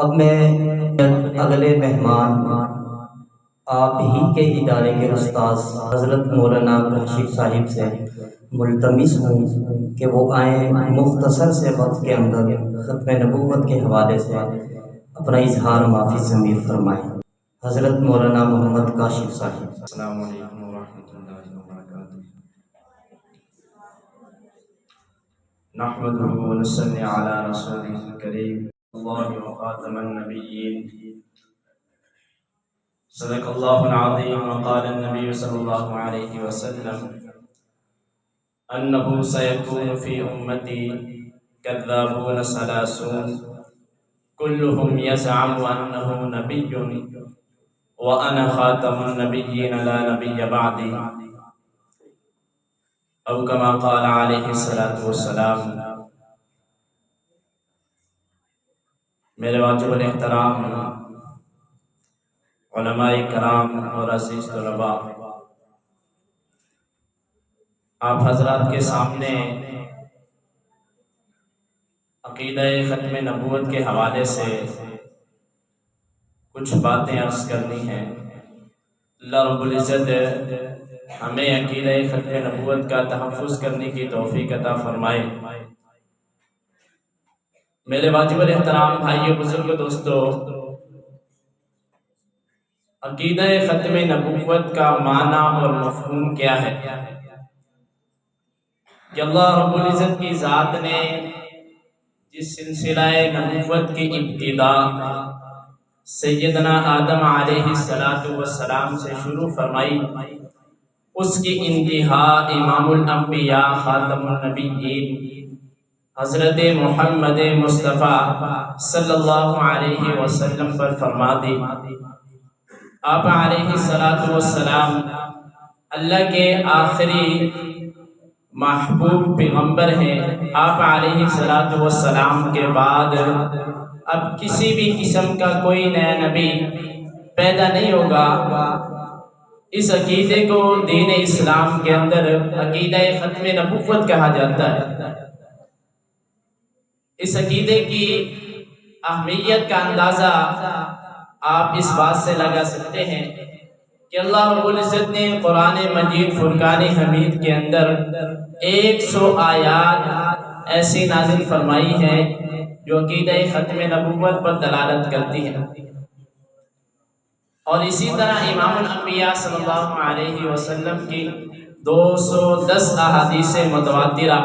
اب میں اگلے مہمان آپ ہی کے ادارے کے استاذ حضرت مولانا کاشف صاحب سے ملتمس ہوں کہ وہ آئیں مختصر سے وقت کے اندر ختم نبوت کے حوالے سے اپنا اظہار معافی ضمیر فرمائیں۔ حضرت مولانا محمد کاشف صاحب۔ السلام علیکم ورحمۃ اللہ وبرکاتہ۔ نحمده ونصلی علی رسوله الکریم اللہ وخاتم النبیین۔ صدق اللہ العظیم وقال النبی صلی اللہ علیہ وسلم انه سيكون في امتی كذابون ثلاثون كلهم يزعم انه نبی وَأَنَا خَاتَمُ النَّبِيِّينَ لَا نَبِيَّ بَعْدِي او کما قال علیہ الصلوۃ والسلام۔ میرے واجب الاحترام علماء کرام اور عزیز طلباء، آپ حضرات کے سامنے عقیدہ ختم نبوت کے حوالے سے کچھ باتیں عرض کرنی ہیں۔ اللہ رب العزت ہمیں عقیدہ ختم نبوت کا تحفظ کرنے کی توفیق عطا فرمائے۔ میرے واجب الاحترام بھائیو، بزرگ، دوستو، عقیدہ ختم نبوت کا معنی اور مفہوم کیا ہے کہ اللہ رب العزت کی ذات نے جس سلسلہ نبوت کی ابتدا سیدنا آدم علیہ السلام سے شروع فرمائی، اس کی انتہا امام الانبیاء خاتم النبیین حضرت محمد مصطفیٰ صلی اللہ علیہ وسلم پر فرما دی۔ آپ علیہ السلام اللہ کے آخری محبوب پیغمبر ہیں۔ آپ علیہ السلام کے بعد اب کسی بھی قسم کا کوئی نیا نبی پیدا نہیں ہوگا۔ اس عقیدے کو دین اسلام کے اندر عقیدہ ختم نبوت کہا جاتا ہے۔ اس عقیدے کی اہمیت کا اندازہ آپ اس بات سے لگا سکتے ہیں کہ اللہ رب العزت نے قرآن مجید فرقان حمید کے اندر 100 آیات ایسی نازل فرمائی ہیں جو عقیدہ ختم نبوت پر دلالت کرتی ہیں، اور اسی طرح امام الانبیاء صلی اللہ علیہ وسلم کی 210 احادیث متواترہ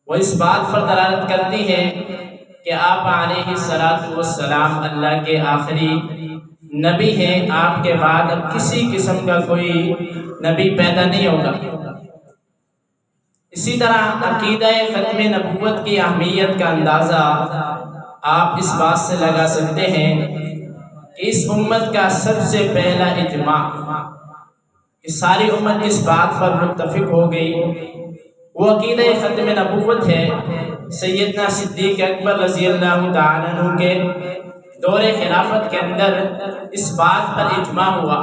وہ اس بات پر دلالت کرتی ہیں کہ آپ علیہ السلام اللہ کے آخری نبی ہیں۔ آپ کے بعد اب کسی قسم کا کوئی نبی پیدا نہیں ہوگا۔ اسی طرح عقیدہ ختم نبوت کی اہمیت کا اندازہ آپ اس بات سے لگا سکتے ہیں کہ اس امت کا سب سے پہلا اجماع، کہ ساری امت اس بات پر متفق ہو گئی، وہ عقیدہ ختم نبوت ہے۔ سیدنا صدیق اکبر رضی اللہ تعالیٰ عنہ کے دور خلافت کے اندر اس بات پر اجماع ہوا،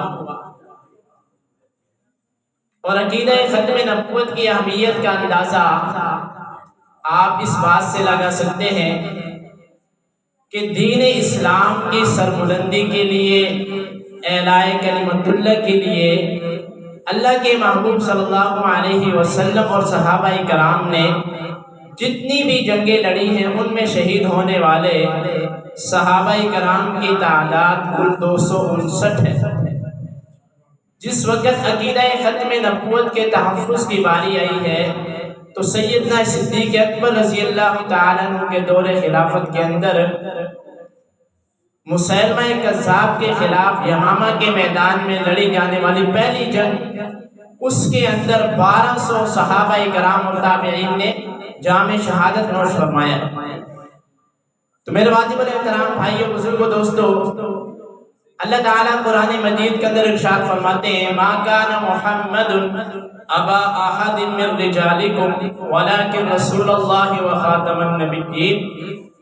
اور عقیدہ ختم نبوت کی اہمیت کا اندازہ آپ اس بات سے لگا سکتے ہیں کہ دین اسلام کی سربلندی کے لیے، اعلاء کلمت اللہ کے لیے اللہ کے محبوب صلی اللہ علیہ وسلم اور صحابہ کرام نے جتنی بھی جنگیں لڑی ہیں، ان میں شہید ہونے والے صحابہ کرام کی تعداد کل 259 ہے۔ جس وقت عقیدہ ختم نبوت کے تحفظ کی باری آئی ہے تو سیدنا صدیق اکبر رضی اللہ تعالیٰ عنہ کے دور خلافت کے اندر مسیلمہ کذاب کے خلاف یمامہ کے میدان میں لڑی جانے والی پہلی جنگ، اس کے اندر 1200 صحابہ کرام اور تابعین نے جام شہادت نوش فرمایا۔ تو میرے واجب الاحترام بھائیو، بزرگو، دوستو، اللہ تعالیٰ قرآن مجید کے اندر ارشاد فرماتے ہیں ما کان محمد ابا احد من رجالکم ولکن رسول اللہ وخاتم النبیین،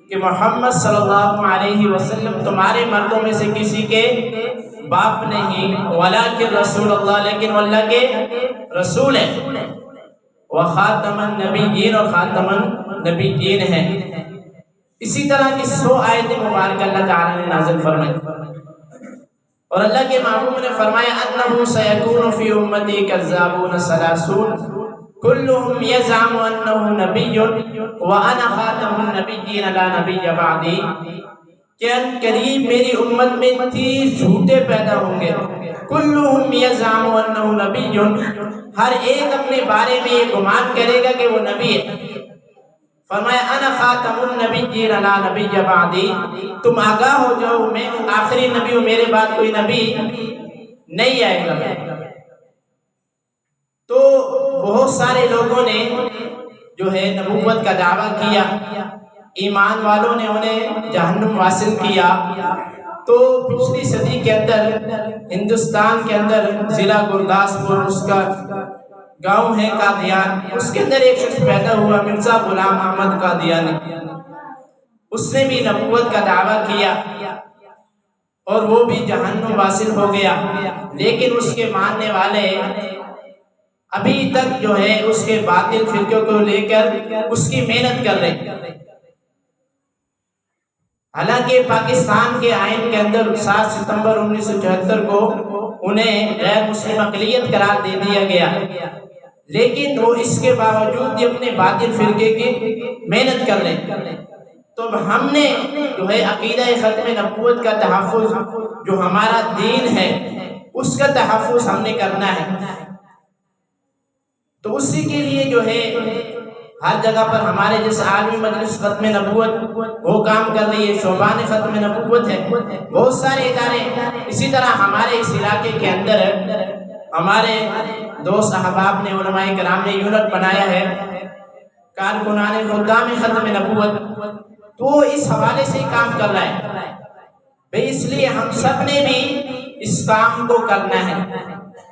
کہ محمد صلی اللہ علیہ وسلم تمہارے مردوں میں سے کسی کے باپ نہیں، ولکن رسول اللہ، لیکن وہ اللہ کے رسول ہیں، وخاتم النبیین، اور خاتم النبیین ہیں۔ اسی طرح کی 100 آیتیں مبارکہ اللہ تعالیٰ نے نازل فرمائی، اور اللہ کے محبوب نے فرمایا انہ سیکون فی امتی کذابون ثلاثون کلہم یزعم انہ نبی وانا خاتم النبیین لا نبی بعدی، کہ ان قریب میری امت میں 30 جھوٹے پیدا ہوں گے، کلہم یزعم انہ نبی، ہر ایک اپنے بارے میں یہ گمان کرے گا کہ وہ نبی ہے۔ فرمایا انا خاتم النبیین لا نبی بعدی، تم آگاہ ہو جاؤ میں آخری نبی ہوں، میرے بعد کوئی نبی نہیں آئے گا۔ تو بہت سارے لوگوں نے جو ہے نبوت کا دعویٰ کیا، ایمان والوں نے انہیں جہنم واصل کیا۔ تو پچھلی صدی کے اندر ہندوستان کے اندر ضلع گرداسپور، اس کا گاؤں ہے قادیان، اس کے اندر ایک شخص پیدا ہوا مرزا غلام احمد قادیانی، اس نے بھی نبوت کا دعویٰ کیا اور وہ بھی جہنم واصل ہو گیا، لیکن اس کے ماننے والے ابھی تک جو ہے اس کے باطل فرقوں کو لے کر اس کی محنت کر رہے۔ حالانکہ پاکستان کے آئین کے اندر 7 ستمبر 1974 کو انہیں غیر مسلم اقلیت قرار دے دیا گیا، لیکن وہ اس کے باوجود بھی اپنے باطل فرقے کی محنت کر رہے۔ تو ہم نے جو ہے عقیدہ ختم نبوت کا تحفظ، جو ہمارا دین ہے اس کا تحفظ ہم نے کرنا ہے۔ تو اسی کے لیے جو ہے ہر جگہ پر ہمارے جیسے عالمی مجلس ختم نبوت وہ کام کر رہی ہے، شعبان ختم نبوت ہے، بہت سارے ادارے۔ اسی طرح ہمارے اس علاقے کے اندر ہمارے دوست احباب نے، علماء کرام نے یونٹ بنایا ہے کارکنان خدام ختم نبوت، تو اس حوالے سے کام کر رہا ہے بھئی، اس لیے ہم سب نے بھی اس کام کو کرنا ہے۔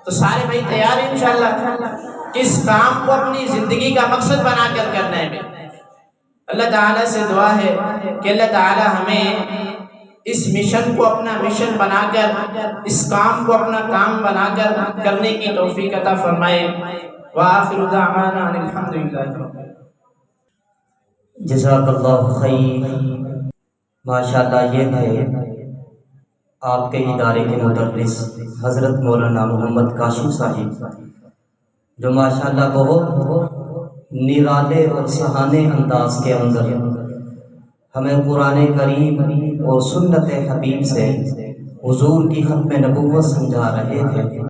تو سارے بھائی تیار ہیں انشاءاللہ کہ اس کام کو اپنی زندگی کا مقصد بنا کر کرنا ہے۔ اللہ تعالیٰ سے دعا ہے کہ اللہ تعالیٰ ہمیں اس مشن کو اپنا مشن بنا کر، اس کام کو اپنا کام بنا کر کرنے کی توفیق عطا فرمائے۔ وآخر دعوانا الحمدللہ۔ جزاک اللہ خیر۔ ماشاءاللہ یہ ہے آپ کے ادارے کے مدرس حضرت مولانا محمد کاشف صاحب، جو ماشاءاللہ بہت نرالے اور سہانے انداز کے اندر ہمیں قرآن کریم اور سنت حبیب سے حضور کی ختم نبوت سمجھا رہے تھے۔